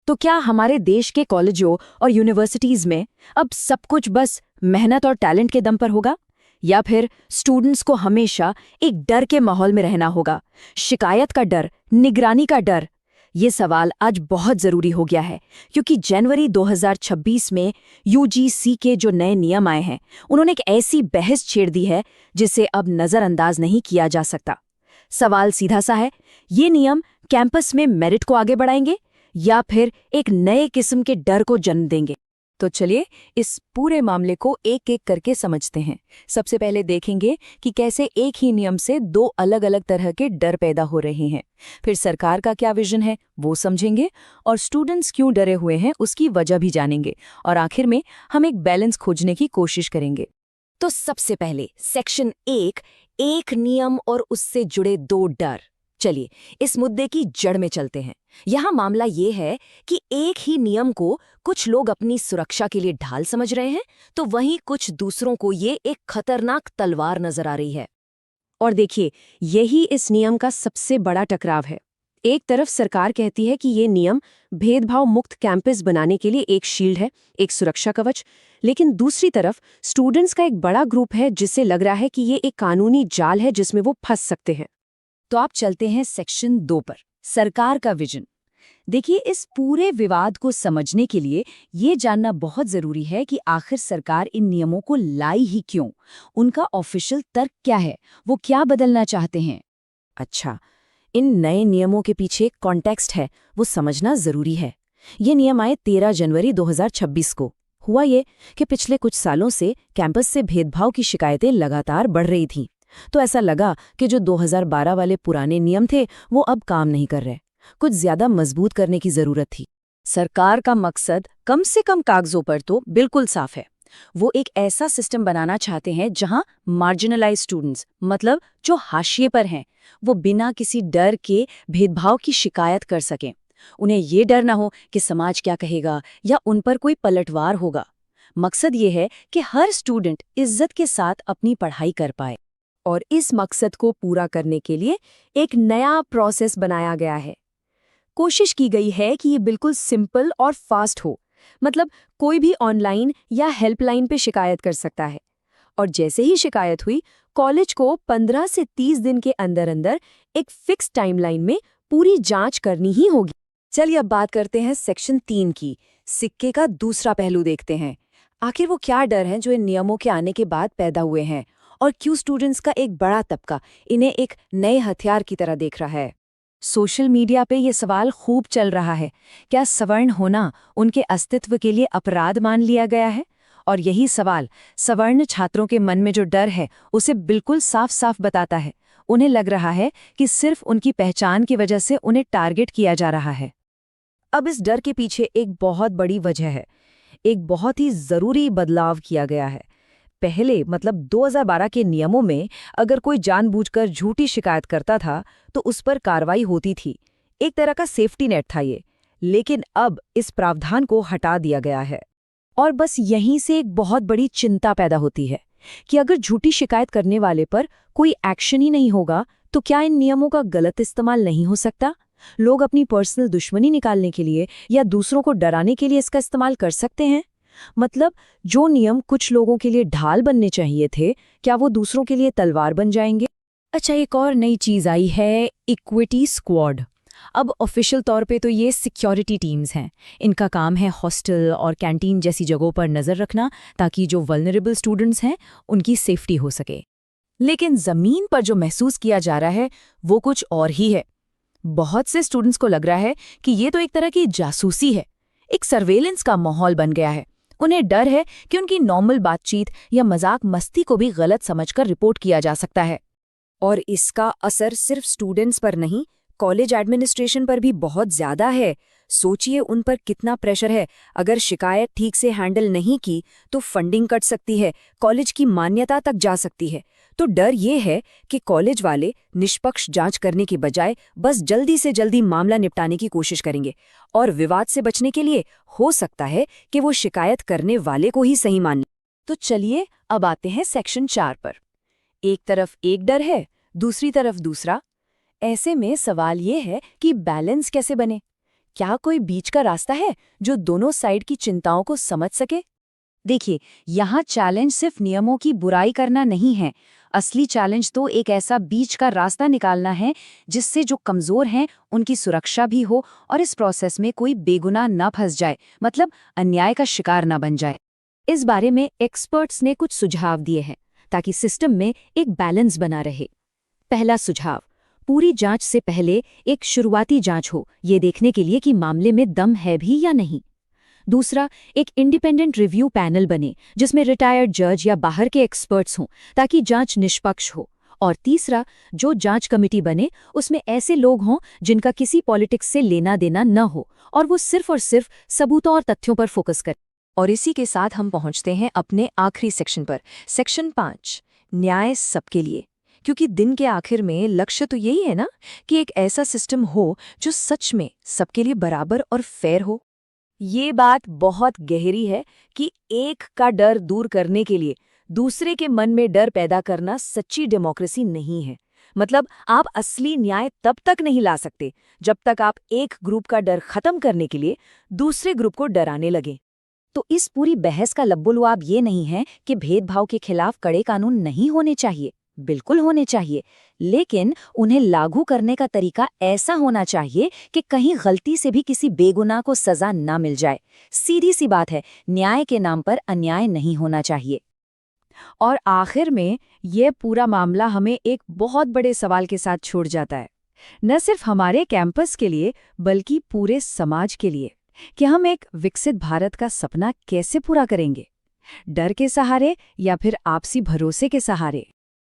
तो क्या हमारे देश के कॉलेजों और यूनिवर्सिटीज में अब सब कुछ बस मेहनत और टैलेंट के दम पर होगा, या फिर स्टूडेंट्स को हमेशा एक डर के माहौल में रहना होगा, शिकायत का डर, निगरानी का डर? ये सवाल आज बहुत जरूरी हो गया है, क्योंकि जनवरी 2026 में यूजीसी के जो नए नियम आए हैं, उन्होंने एक ऐसी बहस छेड़ दी है जिसे अब नजरअंदाज नहीं किया जा सकता। सवाल सीधा सा है, ये नियम कैंपस में मेरिट को आगे बढ़ाएंगे या फिर एक नए किस्म के डर को जन्म देंगे? तो चलिए इस पूरे मामले को एक एक करके समझते हैं। सबसे पहले देखेंगे कि कैसे एक ही नियम से दो अलग अलग तरह के डर पैदा हो रहे हैं। फिर सरकार का क्या विजन है वो समझेंगे, और स्टूडेंट्स क्यों डरे हुए हैं उसकी वजह भी जानेंगे, और आखिर में हम एक बैलेंस खोजने की कोशिश करेंगे। तो सबसे पहले सेक्शन 1, एक नियम और उससे जुड़े दो डर। चलिए इस मुद्दे की जड़ में चलते हैं। यहाँ मामला ये है कि एक ही नियम को कुछ लोग अपनी सुरक्षा के लिए ढाल समझ रहे हैं, तो वहीं कुछ दूसरों को ये एक खतरनाक तलवार नजर आ रही है। और देखिए, यही इस नियम का सबसे बड़ा टकराव है। एक तरफ सरकार कहती है कि ये नियम भेदभाव मुक्त कैंपस बनाने के लिए एक शील्ड है, एक सुरक्षा कवच, लेकिन दूसरी तरफ स्टूडेंट्स का एक बड़ा ग्रुप है जिससे लग रहा है कि ये एक कानूनी जाल है जिसमें वो फंस सकते हैं। तो आप चलते हैं सेक्शन 2 पर, सरकार का विजन। देखिए, इस पूरे विवाद को समझने के लिए ये जानना बहुत जरूरी है कि आखिर सरकार इन नियमों को लाई ही क्यों, उनका ऑफिशियल तर्क क्या है, वो क्या बदलना चाहते हैं। अच्छा, इन नए नियमों के पीछे कॉन्टेक्स्ट है, वो समझना जरूरी है। ये नियम आए 13 जनवरी 2026 को। हुआ ये कि पिछले कुछ सालों से कैंपस से भेदभाव की शिकायतें लगातार बढ़ रही थीं, तो ऐसा लगा कि जो 2012 वाले पुराने नियम थे वो अब काम नहीं कर रहे, कुछ ज्यादा मजबूत करने की जरूरत थी। सरकार का मकसद कम से कम कागजों पर तो बिल्कुल साफ है। वो एक ऐसा सिस्टम बनाना चाहते हैं जहां मार्जिनलाइज स्टूडेंट्स, मतलब जो हाशिए पर हैं, वो बिना किसी डर के भेदभाव की शिकायत कर सकें। उन्हें ये डर ना हो कि समाज क्या कहेगा या उन पर कोई पलटवार होगा। मकसद ये है कि हर स्टूडेंट इज्जत के साथ अपनी पढ़ाई कर पाए, और इस मकसद को पूरा करने के लिए एक नया प्रोसेस बनाया गया है। कोशिश की गई है कि ये बिल्कुल सिंपल और फास्ट हो, मतलब कोई भी ऑनलाइन या हेल्पलाइन पे शिकायत कर सकता है, और जैसे ही शिकायत हुई, कॉलेज को 15 से 30 दिन के अंदर अंदर एक फिक्स टाइमलाइन में पूरी जांच करनी ही होगी। चलिए अब बात करते हैं सेक्शन 3 की। सिक्के का दूसरा पहलू देखते हैं। आखिर वो क्या डर हैं जो इन नियमों के आने के बाद पैदा हुए हैं, और क्यों स्टूडेंट्स का एक बड़ा तबका इन्हें एक नए हथियार की तरह देख रहा है। सोशल मीडिया पे ये सवाल खूब चल रहा है, क्या सवर्ण होना उनके अस्तित्व के लिए अपराध मान लिया गया है? और यही सवाल सवर्ण छात्रों के मन में जो डर है उसे बिल्कुल साफ साफ बताता है। उन्हें लग रहा है कि सिर्फ उनकी पहचान की वजह से उन्हें टारगेट किया जा रहा है। अब इस डर के पीछे एक बहुत बड़ी वजह है, एक बहुत ही जरूरी बदलाव किया गया है। पहले, मतलब 2012 के नियमों में, अगर कोई जानबूझकर झूठी शिकायत करता था तो उस पर कार्रवाई होती थी, एक तरह का सेफ्टी नेट था ये। लेकिन अब इस प्रावधान को हटा दिया गया है, और बस यहीं से एक बहुत बड़ी चिंता पैदा होती है कि अगर झूठी शिकायत करने वाले पर कोई एक्शन ही नहीं होगा तो क्या इन नियमों का गलत इस्तेमाल नहीं हो सकता? लोग अपनी पर्सनल दुश्मनी निकालने के लिए या दूसरों को डराने के लिए इसका इस्तेमाल कर सकते हैं। मतलब जो नियम कुछ लोगों के लिए ढाल बनने चाहिए थे, क्या वो दूसरों के लिए तलवार बन जाएंगे? अच्छा, एक और नई चीज आई है, इक्विटी स्क्वाड। अब ऑफिशियल तौर पे तो ये सिक्योरिटी टीम्स हैं। इनका काम है हॉस्टल और कैंटीन जैसी जगहों पर नजर रखना, ताकि जो वल्नरेबल स्टूडेंट्स हैं उनकी सेफ्टी हो सके। लेकिन जमीन पर जो महसूस किया जा रहा है वो कुछ और ही है। बहुत से स्टूडेंट्स को लग रहा है कि ये तो एक तरह की जासूसी है, एक सर्वेलेंस का माहौल बन गया है। उन्हें डर है कि उनकी नॉर्मल बातचीत या मजाक मस्ती को भी गलत समझकर रिपोर्ट किया जा सकता है। और इसका असर सिर्फ स्टूडेंट्स पर नहीं, कॉलेज एडमिनिस्ट्रेशन पर भी बहुत ज्यादा है। सोचिए उन पर कितना प्रेशर है। अगर शिकायत ठीक से हैंडल नहीं की तो फंडिंग कट सकती है, कॉलेज की मान्यता तक जा सकती है। तो डर ये है कि कॉलेज वाले निष्पक्ष जांच करने की बजाय बस जल्दी से जल्दी मामला निपटाने की कोशिश करेंगे, और विवाद से बचने के लिए हो सकता है कि वो शिकायत करने वाले को ही सही मान लें। तो चलिए अब आते हैं सेक्शन 4 पर। एक तरफ एक डर है, दूसरी तरफ दूसरा। ऐसे में सवाल ये है कि बैलेंस कैसे बने? क्या कोई बीच का रास्ता है जो दोनों साइड की चिंताओं को समझ सके? देखिए, यहाँ चैलेंज सिर्फ नियमों की बुराई करना नहीं है। असली चैलेंज तो एक ऐसा बीच का रास्ता निकालना है जिससे जो कमजोर हैं उनकी सुरक्षा भी हो और इस प्रोसेस में कोई बेगुनाह ना फंस जाए, मतलब अन्याय का शिकार ना बन जाए। इस बारे में एक्सपर्ट्स ने कुछ सुझाव दिए हैं ताकि सिस्टम में एक बैलेंस बना रहे। पहला सुझाव, पूरी जांच से पहले एक शुरुआती जांच हो, ये देखने के लिए कि मामले में दम है भी या नहीं। दूसरा, एक इंडिपेंडेंट रिव्यू पैनल बने जिसमें रिटायर्ड जज या बाहर के एक्सपर्ट्स हों ताकि जांच निष्पक्ष हो। और तीसरा, जो जांच कमेटी बने उसमें ऐसे लोग हों जिनका किसी पॉलिटिक्स से लेना देना न हो और वो सिर्फ और सिर्फ सबूतों और तथ्यों पर फोकस करें। और इसी के साथ हम पहुंचते हैं अपने आखिरी सेक्शन पर, सेक्शन 5, न्याय सबके लिए। क्योंकि दिन के आखिर में लक्ष्य तो यही है ना कि एक ऐसा सिस्टम हो जो सच में सबके लिए बराबर और फेयर हो। ये बात बहुत गहरी है कि एक का डर दूर करने के लिए दूसरे के मन में डर पैदा करना सच्ची डेमोक्रेसी नहीं है। मतलब आप असली न्याय तब तक नहीं ला सकते जब तक आप एक ग्रुप का डर खत्म करने के लिए दूसरे ग्रुप को डराने लगे। तो इस पूरी बहस का लब्बुलुआब ये नहीं है कि भेदभाव के खिलाफ कड़े कानून नहीं होने चाहिए, बिल्कुल होने चाहिए, लेकिन उन्हें लागू करने का तरीका ऐसा होना चाहिए कि कहीं गलती से भी किसी बेगुनाह को सजा ना मिल जाए। सीधी सी बात है, न्याय के नाम पर अन्याय नहीं होना चाहिए। और आखिर में ये पूरा मामला हमें एक बहुत बड़े सवाल के साथ छोड़ जाता है, न सिर्फ हमारे कैंपस के लिए बल्कि पूरे समाज के लिए, कि हम एक विकसित भारत का सपना कैसे पूरा करेंगे, डर के सहारे या फिर आपसी भरोसे के सहारे।